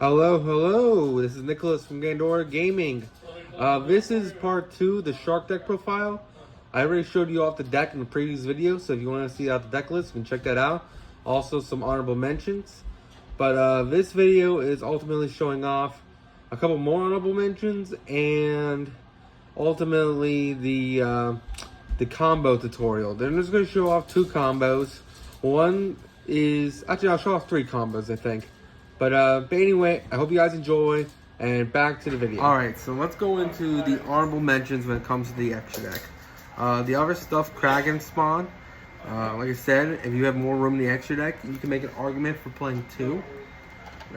Hello. This is Nicholas from Gandora Gaming. This is part 2, the Shark deck profile. I already showed you off the deck in the previous video, so if you want to see out the deck list, you can check that out. Also, some honorable mentions. But this video is ultimately showing off a couple more honorable mentions and ultimately the combo tutorial. Then I'm just going to show off 2 combos. One is actually I'll show off 3 combos, I think. But anyway, I hope you guys enjoy, and back to the video. Alright, so let's go into the honorable mentions when it comes to the extra deck. The other stuff, Kraken spawn. Like I said, if you have more room in the extra deck, you can make an argument for playing 2.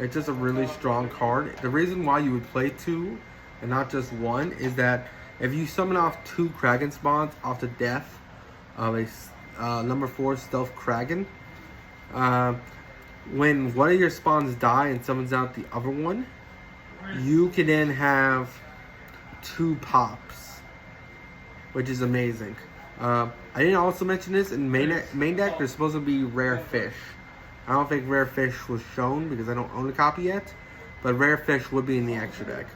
It's just a really strong card. The reason why you would play 2 and not just 1 is that if you summon off 2 Kraken spawns off the death of a number 4 Stealth Kraken, when one of your spawns die and summons out the other one, you can then have 2 pops, which is amazing. I didn't also mention this in main deck. There's supposed to be rare fish. I don't think rare fish was shown because I don't own a copy yet, but rare fish would be in the extra deck.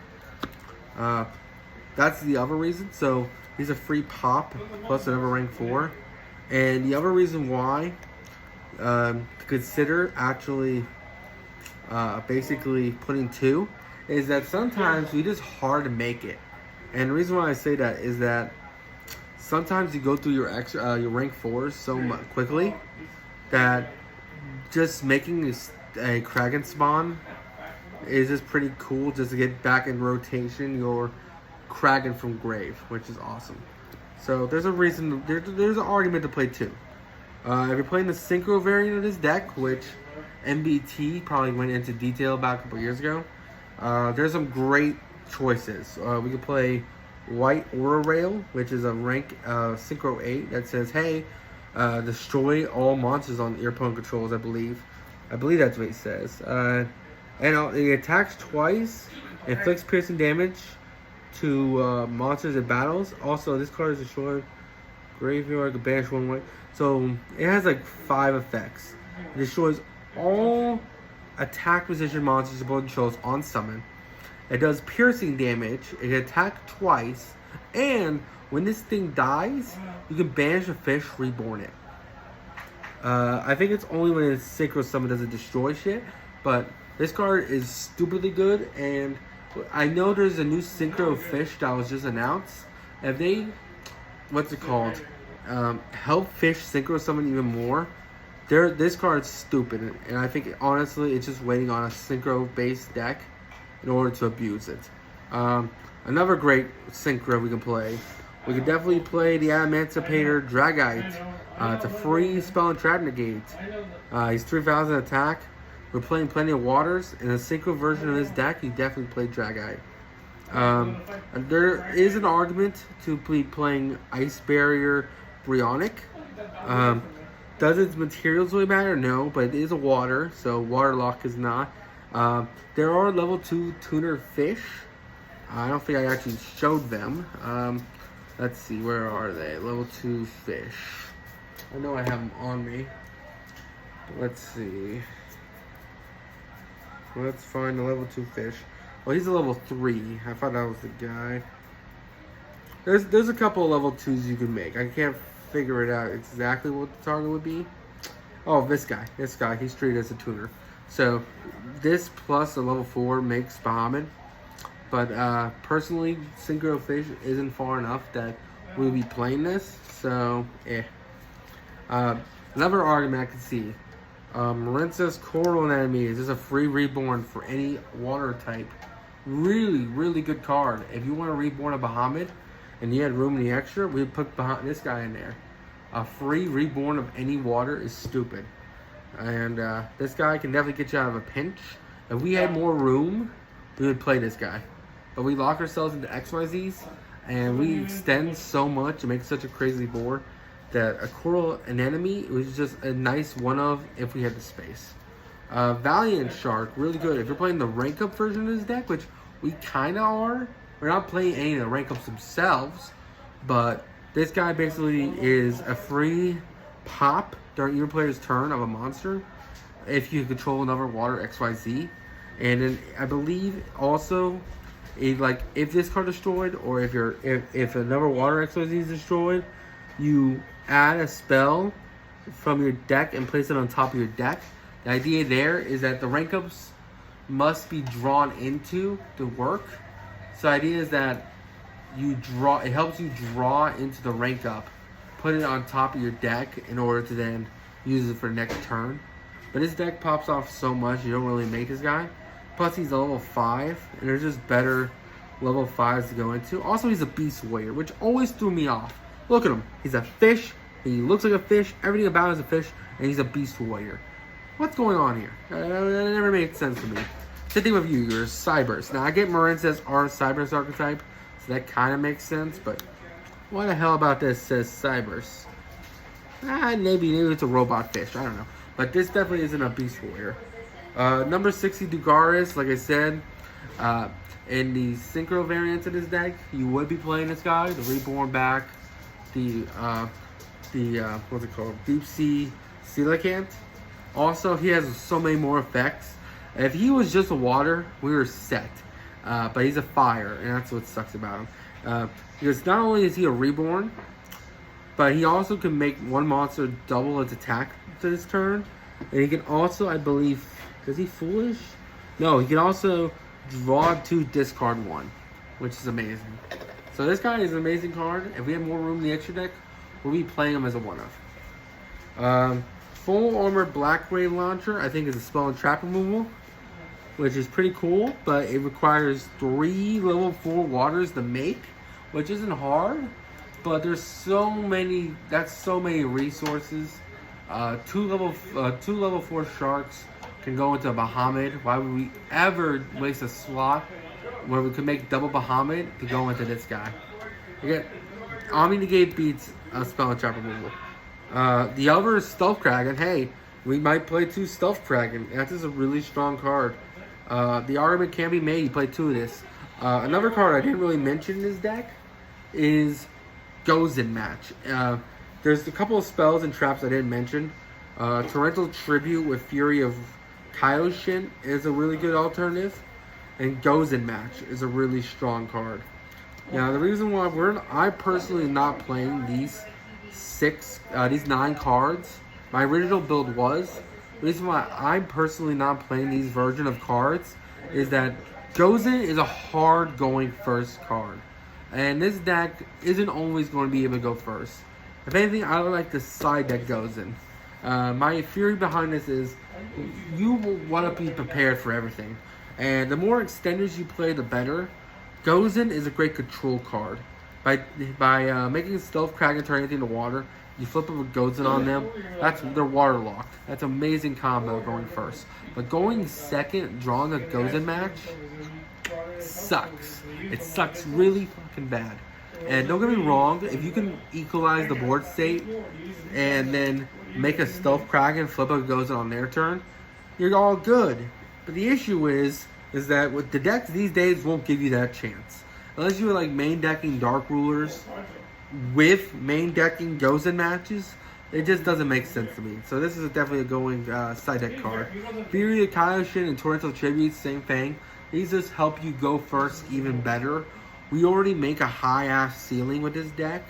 That's the other reason. So he's a free pop plus another rank 4, and the other reason why to consider actually basically putting 2 is that sometimes we just hard to make it. And the reason why I say that is that sometimes you go through your your rank 4s so quickly that just making a Kraken spawn is just pretty cool, just to get back in rotation your Kraken from grave, which is awesome. So there's a reason, there's an argument to play 2. If you're playing the Synchro variant of this deck, which MBT probably went into detail about a couple years ago, there's some great choices. We could play White Aura Rail, which is a rank Synchro 8 that says, hey, destroy all monsters on your opponent controls, I believe. I believe that's what it says. And it attacks twice, inflicts piercing damage to monsters in battles. Also, this card is destroyed graveyard, can banish 1 way. So it has like 5 effects. It destroys all attack position monsters opponent controls on summon. It does piercing damage. It can attack twice, and when this thing dies, you can banish a fish, reborn it. I think it's only when it's synchro summon does it destroy shit, but this card is stupidly good. And I know there's a new synchro fish that was just announced. If they, what's it called, help fish synchro summon even more, this card's stupid, and I think honestly it's just waiting on a synchro based deck in order to abuse it. Another great synchro we can play, we can definitely play the Emancipator Dragite. It's a free spell and trap negate. He's 3,000 attack. We're playing plenty of waters. In a synchro version of this deck, you definitely play Dragite. There is an argument to be playing Ice Barrier Bryonic. Does its materials really matter? No, but it is a water, so Waterlock is not. There are level 2 tuner fish. I don't think I actually showed them. Let's see, where are they? Level 2 fish. I know I have them on me. Let's see. Let's find the level 2 fish. Well, he's a level 3. I thought that was the guy. There's a couple of level 2s you can make. I can't figure it out exactly what the target would be. Oh, this guy, he's treated as a tuner. So this plus a level 4 makes Bahamut. But personally, Synchro Fish isn't far enough that we'll be playing this. So another argument I can see. Marinsa's Coral Anemone is just a free reborn for any water type. Really good card. If you want to reborn a Bahamut and you had room in the extra, we'd put this guy in there. A free reborn of any water is stupid. And this guy can definitely get you out of a pinch. If we had more room, we would play this guy. But we lock ourselves into XYZs, and we extend so much and make such a crazy board that a Coral Anemone was just a nice one-of if we had the space. Valiant Shark, really good. If you're playing the rank up version of this deck, which we kind of are, we're not playing any of the rank ups themselves, but this guy basically is a free pop during your player's turn of a monster if you control another water XYZ. And then I believe also, if this card is destroyed, or if another Water Exorcism is destroyed, you add a spell from your deck and place it on top of your deck. The idea there is that the rank ups must be drawn into the work. So the idea is that it helps you draw into the rank up, put it on top of your deck in order to then use it for next turn. But this deck pops off so much, you don't really make this guy. Plus he's a level 5, and there's just better level 5s to go into. Also, he's a Beast Warrior, which always threw me off. Look at him. He's a fish. He looks like a fish. Everything about him is a fish, and he's a Beast Warrior. What's going on here? That never made sense to me. Same thing with you. You're a Cybers. Now, I get Marin says our Cybers archetype, so that kind of makes sense, but what the hell about this says Cybers? Maybe it's a robot fish. I don't know. But this definitely isn't a Beast Warrior. Number 60, Dugaris, like I said, in the Synchro variant of this deck, you would be playing this guy, the Reborn back, what's it called? Deep Sea Coelacanth. Also, he has so many more effects. If he was just a water, we were set. But he's a fire, and that's what sucks about him. Because not only is he a Reborn, but he also can make one monster double its attack to this turn. And he can also, I believe, is he Foolish? No, he can also draw 2, discard 1, which is amazing. So this guy is an amazing card. If we have more room in the extra deck, we'll be playing him as a one-of. Full Armor Black Wave Launcher, I think, is a spell and trap removal, which is pretty cool, but it requires 3 level 4 waters to make, which isn't hard, but there's so many resources. 2 level 4 sharks can go into a Bahamut. Why would we ever waste a slot where we could make double Bahamut to go into this guy? Again, Omni Negate beats a spell and trap removal. The other is Stealth Kraken. Hey, we might play 2 Stealth Kraken. That is a really strong card. The argument can be made. You play 2 of this. Another card I didn't really mention in this deck is Gozen Match. There's a couple of spells and traps I didn't mention. Torrential Tribute with Fury of Kaioshin is a really good alternative. And Gozen Match is a really strong card. Now, the reason why I personally not playing these 9 cards, my original build was, the reason why I'm personally not playing these version of cards is that Gozen is a hard going first card. And this deck isn't always going to be able to go first. If anything, I would like the side deck Gozen. My theory behind this is you will want to be prepared for everything. And the more extenders you play, the better. Gozen is a great control card. By making Stealth Kraken turn anything to water, you flip up a Gozen on them, they're waterlocked. That's an amazing combo going first. But going second, drawing a Gozen Match, sucks. It sucks really fucking bad. And don't get me wrong, if you can equalize the board state and then make a Stealth Kraken flip up a Gozen on their turn, you're all good. But the issue is that with the decks these days won't give you that chance. Unless you're like main decking Dark Rulers with main decking Gozen matches, it just doesn't make sense to me. So this is definitely a going side deck card. Fury of Kaioshin and Torrential Tribute, same thing. These just help you go first even better. We already make a high-ass ceiling with this deck.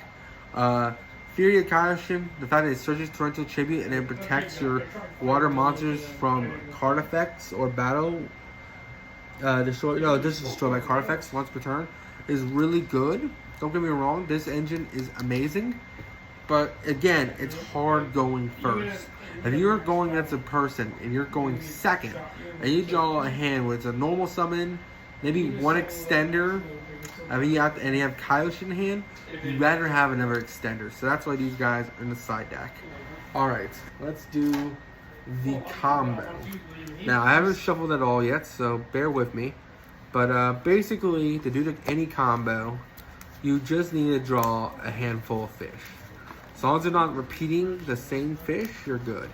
Fury of Kaioshin, the fact that it searches Torrential Tribute and then protects your water monsters from card effects or battle. This is destroyed by card effects once per turn, is really good. Don't get me wrong, this engine is amazing. But again, it's hard going first. If you're going against a person and you're going second, and you draw a hand where it's a normal summon, maybe one extender, and you have Kaioshin in hand, you'd rather have another extender. So that's why these guys are in the side deck. Alright, let's do the combo. Now, I haven't shuffled at all yet, so bear with me. But basically, to do any combo, you just need to draw a handful of fish. As long as you're not repeating the same fish, you're good.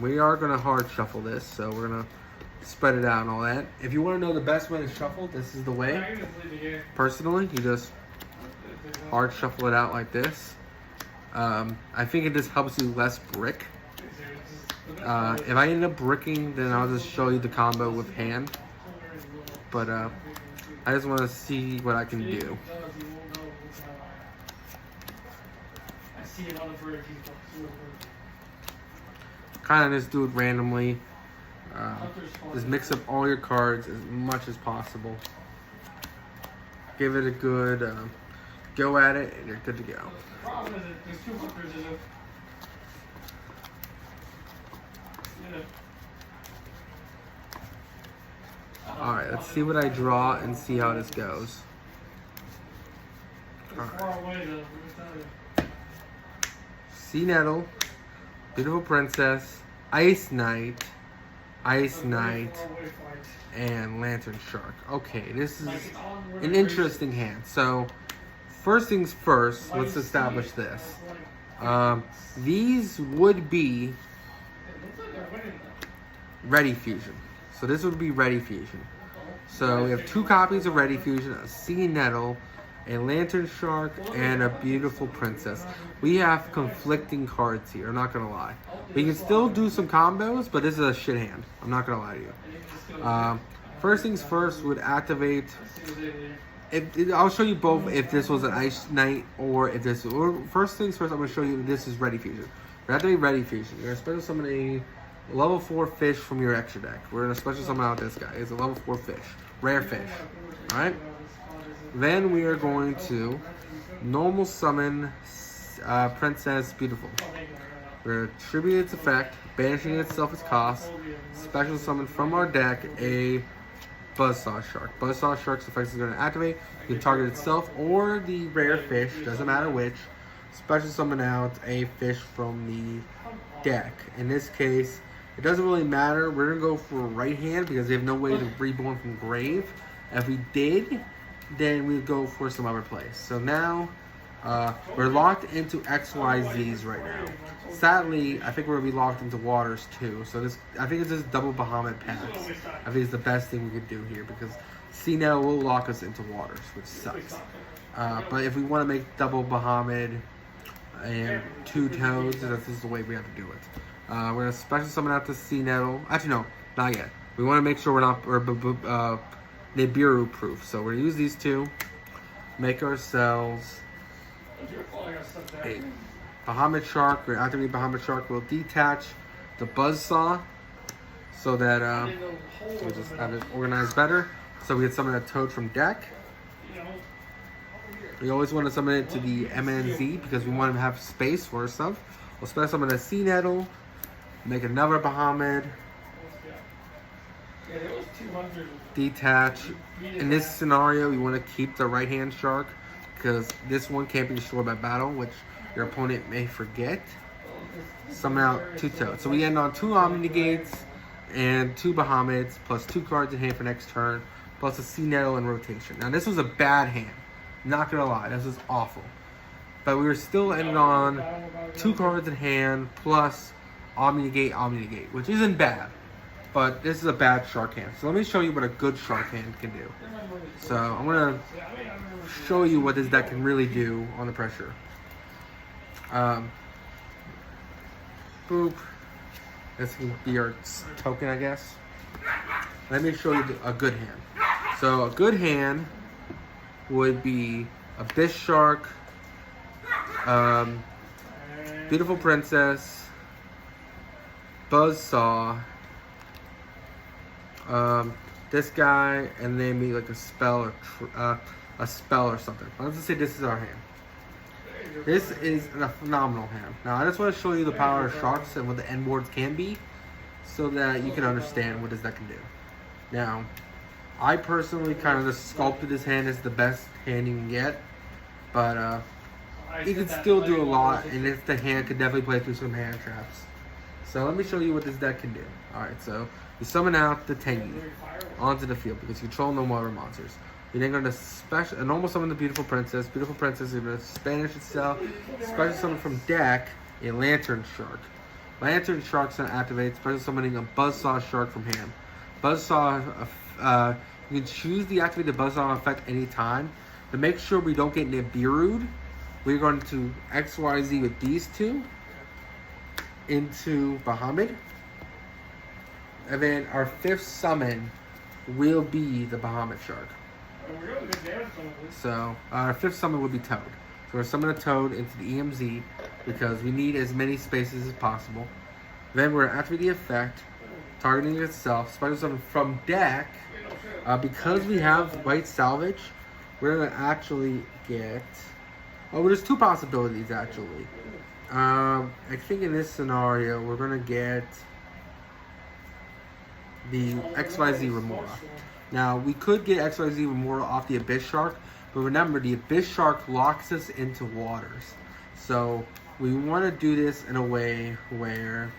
We are going to hard shuffle this, so we're going to spread it out and all that. If you want to know the best way to shuffle, this is the way. Personally, you just hard shuffle it out like this. I think it just helps you less brick. If I end up bricking, then I'll just show you the combo with hand. But I just want to see what I can do. Kind of just do it randomly. Just mix up all your cards as much as possible. Give it a good go at it, and you're good to go. Alright, let's see what I draw and see how this goes. Alright. Sea Nettle, Beautiful Princess, Ice Knight, and Lantern Shark. Okay, this is an interesting hand. So, first things first, let's establish this. These would be Ready Fusion. So this would be Ready Fusion. So we have 2 copies of Ready Fusion, a Sea Nettle, a Lantern Shark, and a Beautiful Princess. We have conflicting cards here, I'm not going to lie. We can still do some combos, but this is a shit hand. I'm not going to lie to you. First things first would activate... I'll show you both if this was an Ice Knight or if this... First things first, I'm going to show you this is Ready Fusion. We're activating Ready Fusion. You're going to special summon a level 4 fish from your extra deck. We're going to special summon out this guy. It's a level 4 fish. Rare fish. Alright? Then we are going to normal summon Princess Beautiful. We're going to tribute its effect, banishing itself its cost, special summon from our deck a Buzzsaw Shark. Buzzsaw Shark's effect is going to activate. You can target itself or the rare fish, doesn't matter which. Special summon out a fish from the deck. In this case, it doesn't really matter. We're going to go for right hand because they have no way to reborn from grave. If we did, then we'd go for some other place. So now, we're locked into XYZs right now. Sadly, I think we're going to be locked into waters too. So this, I think it's just double Bahamut pass. I think it's the best thing we could do here because Sea Nettle will lock us into waters, which sucks. But if we want to make double Bahamut and 2 toads, this is the way we have to do it. We're going to special summon out the Sea Nettle. Actually, no, not yet. We want to make sure we're not Nibiru proof. So we're going to use these 2. Make ourselves a Bahamut Shark. We're activating Bahamut Shark. We'll detach the Buzzsaw so that we'll just have it organized better. So we can summon a toad from deck. We always want to summon it to the MNZ because we want to have space for stuff. We'll special summon a Sea Nettle. Make another Bahamut. Detach. In this scenario, we want to keep the right hand shark because this one can't be destroyed by battle, which your opponent may forget. Summon out 2 toads. So we end on 2 Omni-Negates and 2 Bahamuts plus 2 cards in hand for next turn plus a Sea Nettle in rotation. Now this was a bad hand. Not gonna lie, this was awful. But we were still ending on 2 cards in hand plus Omni-Negate, which isn't bad. But this is a bad shark hand. So let me show you what a good shark hand can do. So I'm going to show you what this deck can really do on the pressure. Boop. This can be our token, I guess. Let me show you a good hand. So a good hand would be Abyss Shark, Beautiful Princess, Buzzsaw, this guy, and then maybe like a spell or something. Let's just say this is our hand. This is a phenomenal hand. Now I just want to show you the power of sharks and what the end boards can be, so that you can understand what this deck can do. Now, I personally kind of just sculpted this hand as the best hand you can get, but you can still do a lot, and if the hand could definitely play through some hand traps. So let me show you what this deck can do. Alright, so you summon out the Tengi onto the field because you control no water monsters. You're then going to normal summon the Beautiful Princess. Beautiful Princess is going to Spanish itself. Special summon from deck a Lantern Shark. Lantern Shark's going to activate, special summoning a Buzzsaw Shark from hand. Buzzsaw, you can choose to activate the Buzzsaw effect anytime. To make sure we don't get Nibiru'd, we're going to XYZ with these 2 into Bahamut. And then our 5th summon will be the Bahamut Shark. So our 5th summon would be Toad. So we're summon a Toad into the EMZ because we need as many spaces as possible. Then we're going to activate the effect, targeting itself, special summon from deck. Because we have White Salvage, we're going to actually get... Oh, there's 2 possibilities actually. I think in this scenario, we're going to get the XYZ Remora. Now, we could get XYZ Remora off the Abyss Shark, but remember, the Abyss Shark locks us into waters. So, we want to do this in a way where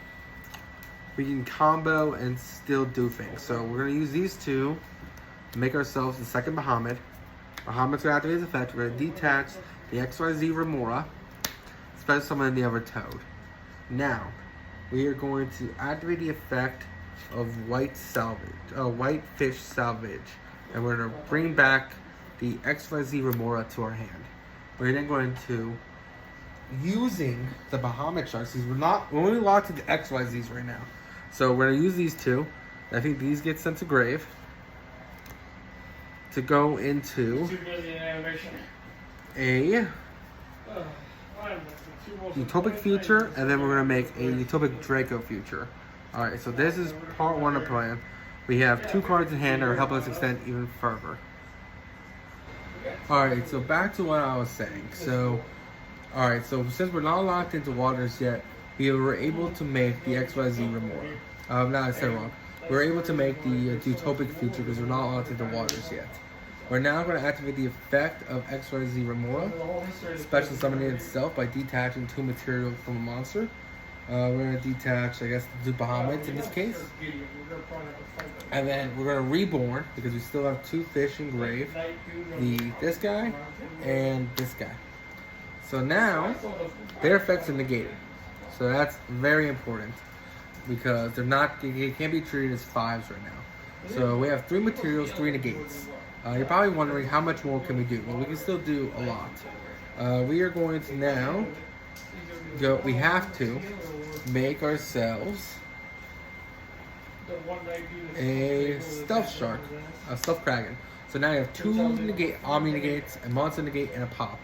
we can combo and still do things. So, we're going to use these 2 to make ourselves the second Bahamut. Bahamut's going to activate his effect. We're going to detach the XYZ Remora, special summon the other Toad. Now, we are going to activate the effect of White Fish Salvage, and we're going to bring back the XYZ Remora to our hand. We're then going to, using the Bahamut Sharks, because we're only locked to the XYZs right now. So we're going to use these 2. I think these get sent to grave to go into a Utopic Future, and then we're going to make a Utopic Draco Future. Alright, so this is part 1 of the plan. We have 2 cards in hand that will help us extend even further. Alright, so back to what I was saying. So since we're not locked into waters yet, we were able to make the XYZ Remora. No, I said wrong. We're able to make the Utopic Future because we're not locked into waters yet. We're now going to activate the effect of XYZ Remora, special summoning itself by detaching 2 materials from a monster. We're going to detach, I guess, the Bahamut in this case. And then we're going to reborn, because we still have 2 fish in grave. This guy and this guy. So now, their effects are negated. So that's very important, because they can't be treated as 5s right now. So we have 3 materials, 3 negates. You're probably wondering how much more can we do? Well, we can still do a lot. We are going to now we have to make ourselves a Stealth Shark, a Stealth Kraken. So now you have 2 Omni Negates, a Monster Negate, and a Pop.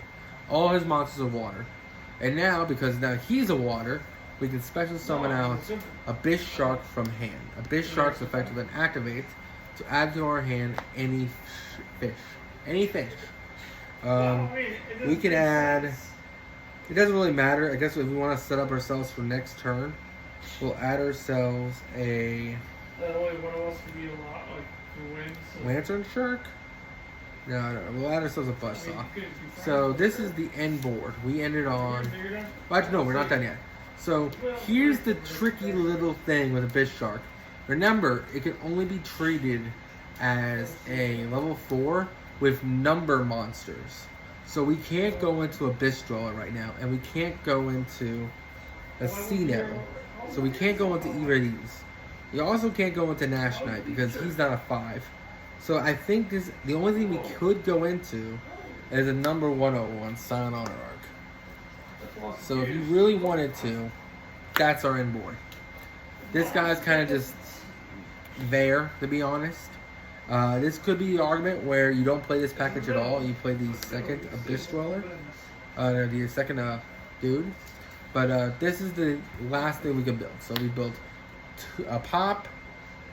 All his monsters are water. And now, because now he's a water, we can special summon out Abyss Shark from hand. Abyss Shark's effect will then activate to add to our hand any fish. Any fish. We can add... It doesn't really matter. I guess if we want to set up ourselves for next turn, we'll add ourselves a Lantern Shark? No, we'll add ourselves a Buzzsaw. So this is the end board. We ended on... Well, actually, no, we're not done yet. So here's the tricky little thing with Abyss Shark. Remember, it can only be treated as a level 4 with number monsters. So we can't go into Abyss Dweller right now, and we can't go into a Sea Nettle. So we can't go into either of these. We also can't go into Nash Knight because he's not a 5. So I think the only thing we could go into is a number 101, Scion Honor Arc. So if you really wanted to, that's our end board. This guy's kind of just there, to be honest. This could be the argument where you don't play this package at all. You play the second Abyss Dweller, the second dude. But this is the last thing we can build. So we built a Pop,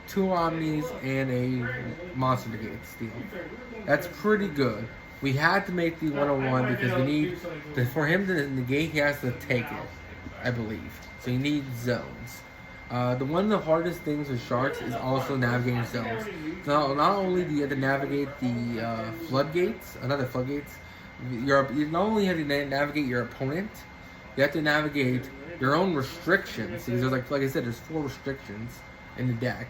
2 Omnis, and a Monster Negate Steel. That's pretty good. We had to make the 101 because we need, for him to negate, he has to take it, I believe. So you need zones. One of the hardest things with sharks is also navigating zones. Not only do you have to navigate the floodgates, not not only have to navigate your opponent, you have to navigate your own restrictions. Because there's like I said, there's 4 restrictions in the deck.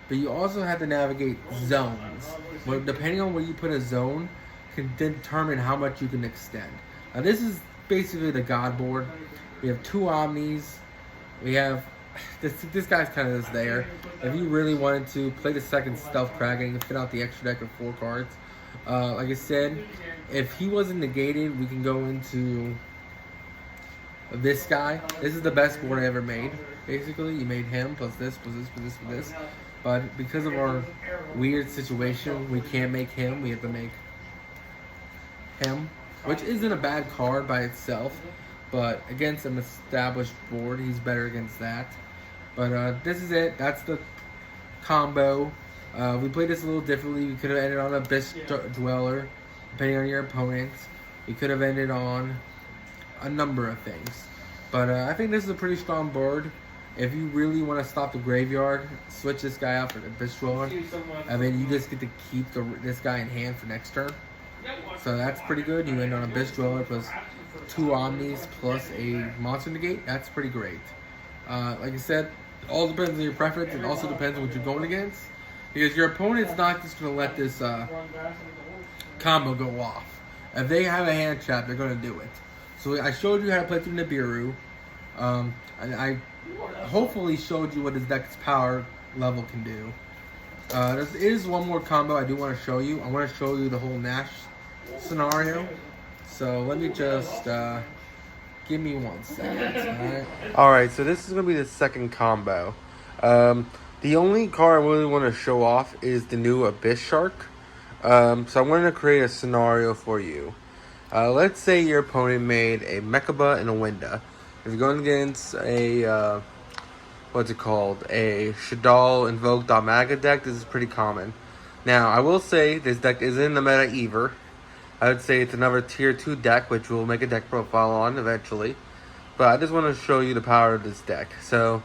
But you also have to navigate zones. Where depending on where you put a zone, can determine how much you can extend. Now this is basically the God board. We have 2 Omnis. We have this guy's kind of just there. If you really wanted to play the second Stealth Kraken, you can fit out the extra deck of 4 cards. Like I said, if he wasn't negated, we can go into this guy. This is the best board I ever made. Basically, you made him plus this, plus this, plus this, plus this. But because of our weird situation, we can't make him. We have to make him, which isn't a bad card by itself. But against an established board, he's better against that. But this is it. That's the combo. We played this a little differently. We could have ended on Abyss Dweller, depending on your opponents. We could have ended on a number of things. But I think this is a pretty strong board. If you really want to stop the graveyard, switch this guy out for the Abyss Dweller. And then you just get to keep this guy in hand for next turn. So that's pretty good. You end on Abyss Dweller plus 2 Omnis plus a Monster Negate. That's pretty great. Like I said, it all depends on your preference. It also depends on what you're going against. Because your opponent's not just going to let this combo go off. If they have a hand trap, they're going to do it. So I showed you how to play through Nibiru. And I hopefully showed you what his deck's power level can do. There is one more combo I do want to show you. I want to show you the whole Nash scenario. So let me just give me 1 second. Alright, so this is going to be the second combo. The only card I really want to show off is the new Abyss Shark. So I'm going to create a scenario for you. Let's say your opponent made a Mechaba and a Winda. If you're going against a, what's it called? A Shaddoll Invoke Maga deck, this is pretty common. Now, I will say this deck is in the meta Ever. I would say it's another tier 2 deck, which we'll make a deck profile on eventually. But I just want to show you the power of this deck. So,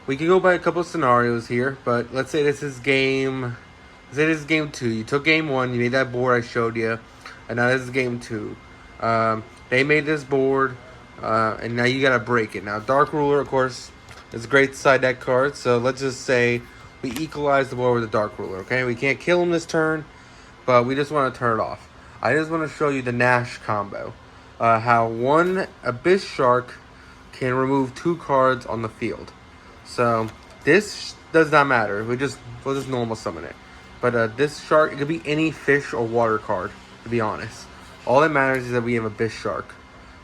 we can go by a couple of scenarios here, but let's say this is game 2. You took game 1, you made that board I showed you, and now this is game 2. They made this board, and now you gotta break it. Now, Dark Ruler, of course, is a great side deck card, so let's just say we equalize the board with the Dark Ruler, okay? We can't kill him this turn, but we just want to turn it off. I just want to show you the Nash combo. How one Abyss Shark can remove 2 cards on the field. So, this does not matter. We'll just normal summon it. But this shark, it could be any fish or water card, to be honest. All that matters is that we have Abyss Shark.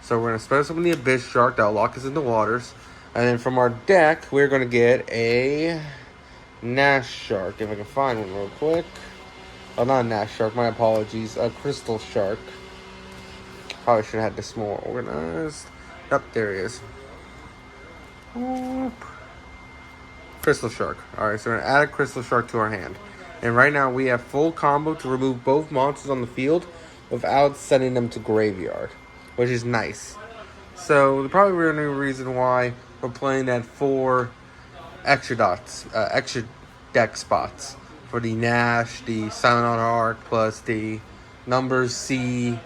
So we're going to special summon the Abyss Shark. That'll lock us in the waters. And then from our deck, we're going to get a Nash Shark. If I can find one real quick. Oh, not a Nash Shark. My apologies. A Crystal Shark. Probably should have had this more organized. Yep, there he is. Oop. Crystal Shark. Alright, so we're going to add a Crystal Shark to our hand. And right now we have full combo to remove both monsters on the field without sending them to graveyard, which is nice. So the probably the only reason why we're playing at 4 extra deck spots for the Nash, the Silent on Arc, plus the numbers C,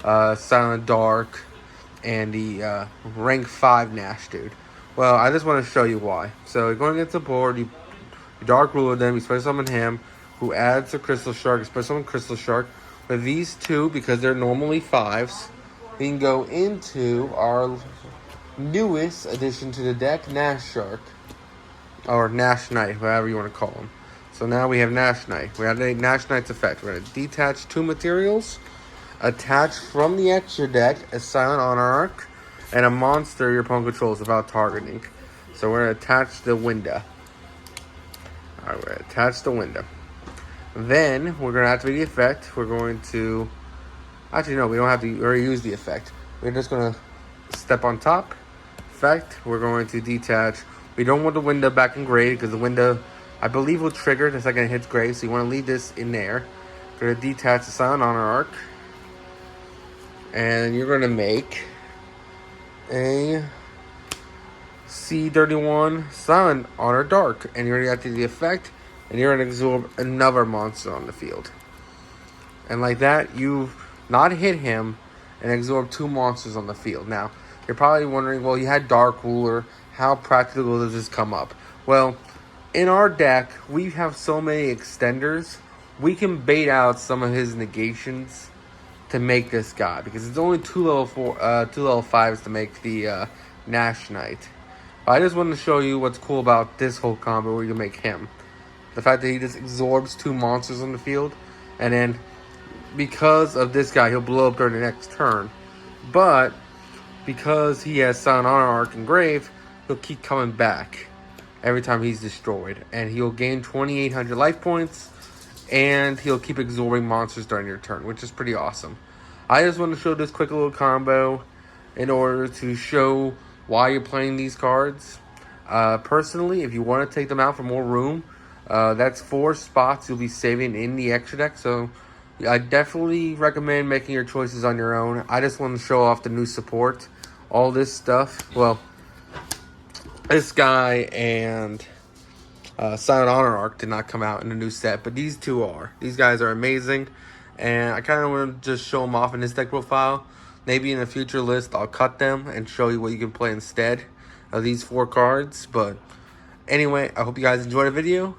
Silent Dark, and the rank 5 Nash dude. Well, I just want to show you why. So you're going against the board, you Dark Ruler them, you special summon him, who adds a Crystal Shark, you special summon Crystal Shark. With these 2, because they're normally 5s, we can go into our newest addition to the deck, Nash Shark. Or Nash Knight, whatever you want to call him. So now we have Nash Knight. We have a Nash Knight's effect. We're going to detach 2 materials, attach from the extra deck a Silent on Arc, and a monster your opponent controls without targeting. So we're going to attach the Winda. Alright, we're going to attach the Winda. Then, we're going to activate the effect. We're going to... Actually, no, we don't have to use the effect. We're just going to step on top. Effect, we're going to detach. We don't want the Winda back in grade, because the Winda, I believe, will trigger the second it hits grade. So you want to leave this in there. We're going to detach the Silent Honor Arc. And you're going to make a C31 Silent Honor Dark. And you're going to activate the effect. And you're going to absorb another monster on the field. And like that, you've not hit him and absorbed 2 monsters on the field. Now, you're probably wondering, well, you had Dark Ruler. How practical does this come up? Well, in our deck, we have so many extenders. We can bait out some of his negations to make this guy. Because it's only 2 level 5s to make the Nash Knight. I just wanted to show you what's cool about this whole combo where you can make him. The fact that he just absorbs 2 monsters on the field. And then, because of this guy, he'll blow up during the next turn. But, because he has Silent Honor Arc engraved, he'll keep coming back every time he's destroyed. And he'll gain 2,800 life points, and he'll keep absorbing monsters during your turn, which is pretty awesome. I just want to show this quick little combo in order to show why you're playing these cards. Personally, if you want to take them out for more room, that's 4 spots you'll be saving in the extra deck. So I definitely recommend making your choices on your own. I just want to show off the new support. All this stuff. Well, this guy and Silent Honor Arc did not come out in the new set, but these two are. These guys are amazing, and I kind of want to just show them off in this deck profile. Maybe in a future list, I'll cut them and show you what you can play instead of these 4 cards. But anyway, I hope you guys enjoyed the video.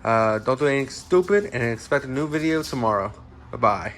Don't do anything stupid, and expect a new video tomorrow. Bye-bye.